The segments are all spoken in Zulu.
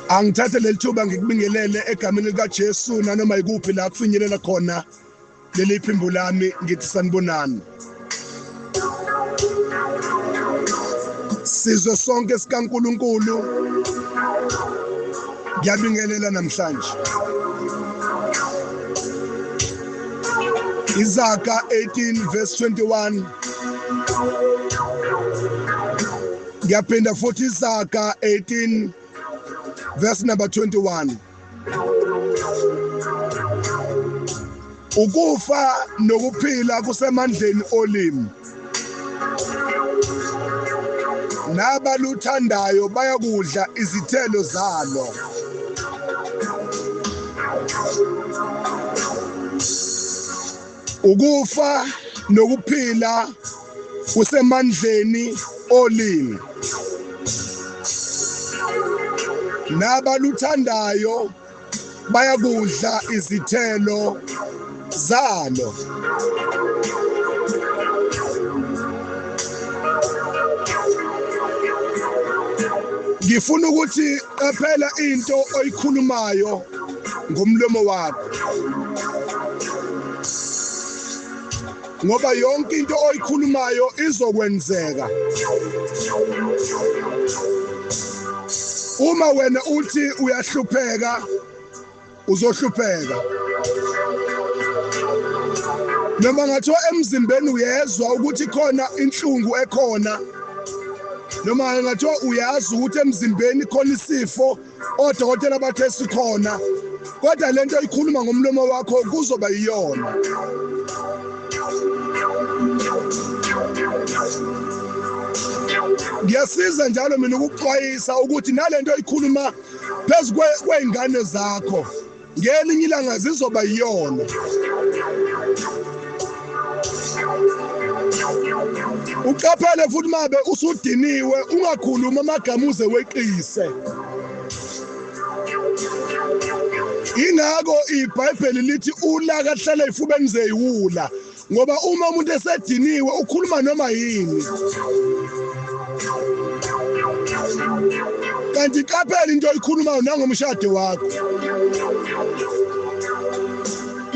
Angithathe leli thuba ngikubingelele egameni lika Jesu nanoma ikuphi la kufinyelela khona leli phimbo lami ngithi sanibonani. Sizwe sonke sikaNkulunkulu ngiyabingelela namhlanje. Izaga 18 verse 21. Ngiyaphinda futhi Izaga 18 verse number 21. Ukufa nokuphila kusemandleni olimi. Nabaluthandayo bayakudla izithelo zalo. Ukufa nokuphila kusemandleni olimi. Nabaluthandayo bayakudla izithelo zalo. Ngifuna ukuthi qaphela into oyikhulumayo ngomlomo wakho. Ngoba yonke into oyikhulumayo izokwenzeka. Uma wena uthi uyahlupheka uzohlupheka. Noma ngathiwa emzimbeni uyezwa ukuthi khona inhlungu ekhona. Noma ngathiwa uyazi ukuthi emzimbeni khona isifo odokotela bathe sikhona. Kodwa lento oyikhuluma ngomlomo wakho kuzoba yiyona. Ngiyasiza njalo mina ukuxwayisa ukuthi nalento oyikhuluma phezu kweingane zakho ngelinye ilanga zizoba yiyona. Uqaphele futhi mabe usudiniwe ungakhuluma amagama uze weqise. Ingako iBhayibheli lithi ulaka hlala ifubeni zeyiwula ngoba uma umuntu esediniwe ukhuluma noma yini. Kanti qaphela into oyikhulumayo nangomshado wakho.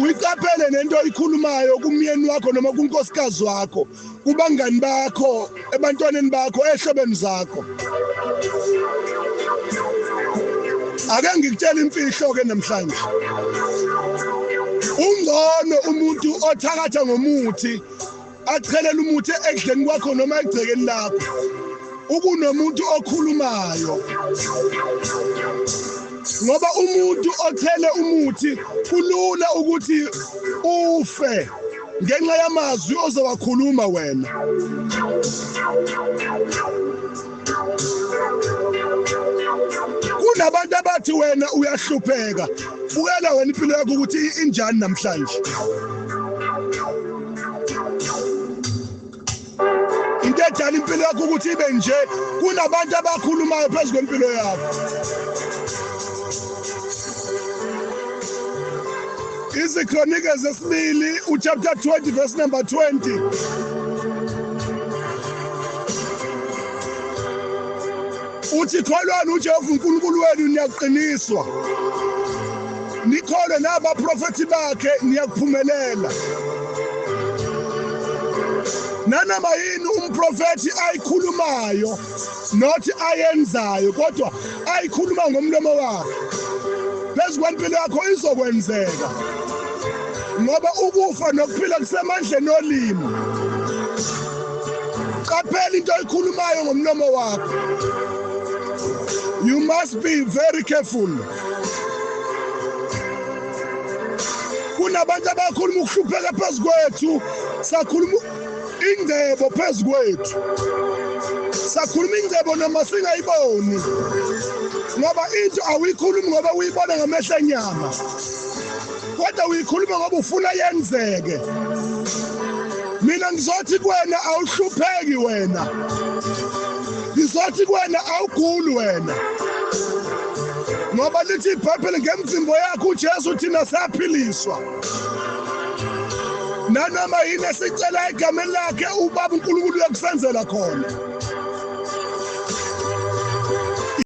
Uyiqaphele nento oyikhulumayo kumyeni wakho noma kunkosikazi wakho, kubangani bakho, ebantwaneni bakho, ehlobeni zakho. Ake ngikutshela imfihlo ke namhlanje. Ungcono umuntu othakatha ngomuthi achelela umuthi ekudleni kwakho noma egcekeni lakho. Ukunomuntu okhulumayo. Ngoba umuntu othele umuthi kulula ukuthi ufe ngenxa yamazwi ozowakhuluma wena. Kunabantu abathi wena uyahlupheka. Bukela wena impilo yakho ukuthi injani namhlanje. Into edala impilo yakho ukuthi ibe nje kunabantu abakhulumayo phezu kwempilo yakho. Izikronike zesibili uchapter 20 verse number 20. Uthi kholwani uJehova uNkulunkulu wenu niyaqiniswa. Nikholwe nabaprofeti bakhe niyakuphumelela. Nanoma yini umprofeti ayikhulumayo not ayenzayo kodwa ayikhuluma ngomlomo wakhe. Phezu kwempilo yakho izokwenzeka. Ngoba ukufa nokuphila kusemandleni olimi. Qaphela into oyikhulumayo ngomlomo wakho. You must be very careful. Kunabantu abakhuluma ukuhlupheka phezu kwethu, sakhuluma ingcebo phezu kwethu. Sakhuluma ingcebo noma singayiboni. Ngoba into awikhulumi ngoba uyibona ngamehlo enyama. Kodwa uyikhuluma ngoba ufuna yenzeke. Mina ngizothi kuwena awuhlupheki wena. Ngizothi kuwena awuguli wena. Ngoba lithi iBhayibheli ngemizimbo yakho uJesu thina saphiliswa. nanoma yini esicela egameni lakhe ubaba uNkulunkulu uyakusenzela khona.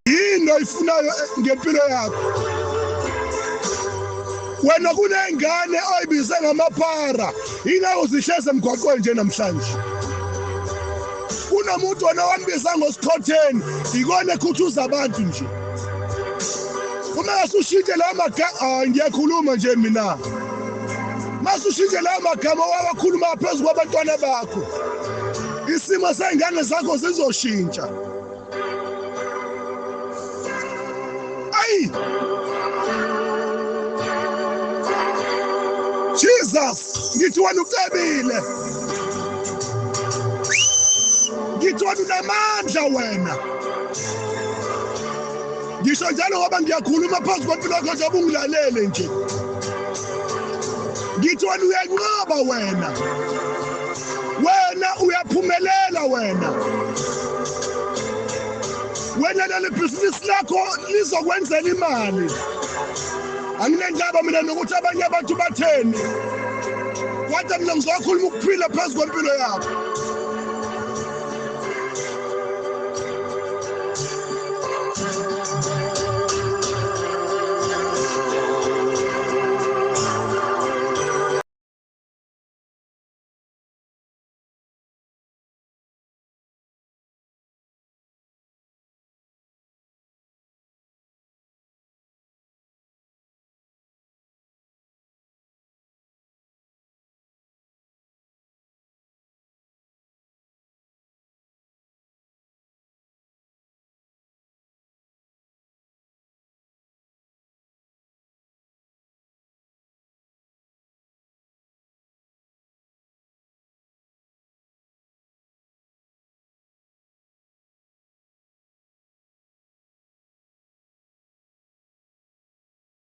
Yini oyifunayo ngempilo yakho? Wena kunengane oyibize ngamaphara, yina uzisheza emgwaqweni nje namhlanje. Kunomuntu wena wambiza ngosiqhotheni, ikona ekhuthuza abantu nje. Uma usushintshe la magama, ngiyakhuluma nje mina. Masushinthe la magama wawakhuluma phezulu kwabantwana bakho. Isimo sengane zakho sizoshintsha. Ayi! Jesus, ngithi wena ucebile. Ngithi wena unamandla wena. Ngisho njalo ngoba ngiyakhuluma phansi kwempilo yakho nje ungilalele nje. Ngithi wena uyanqoba wena. Wena uyaphumelela wena. Wena leli business lakho lizokwenzela imali. Anginendaba mina nokuthi abanye abantu batheni. Kodwa mina ngizokhuluma ukuphila phezulu kwempilo yakho.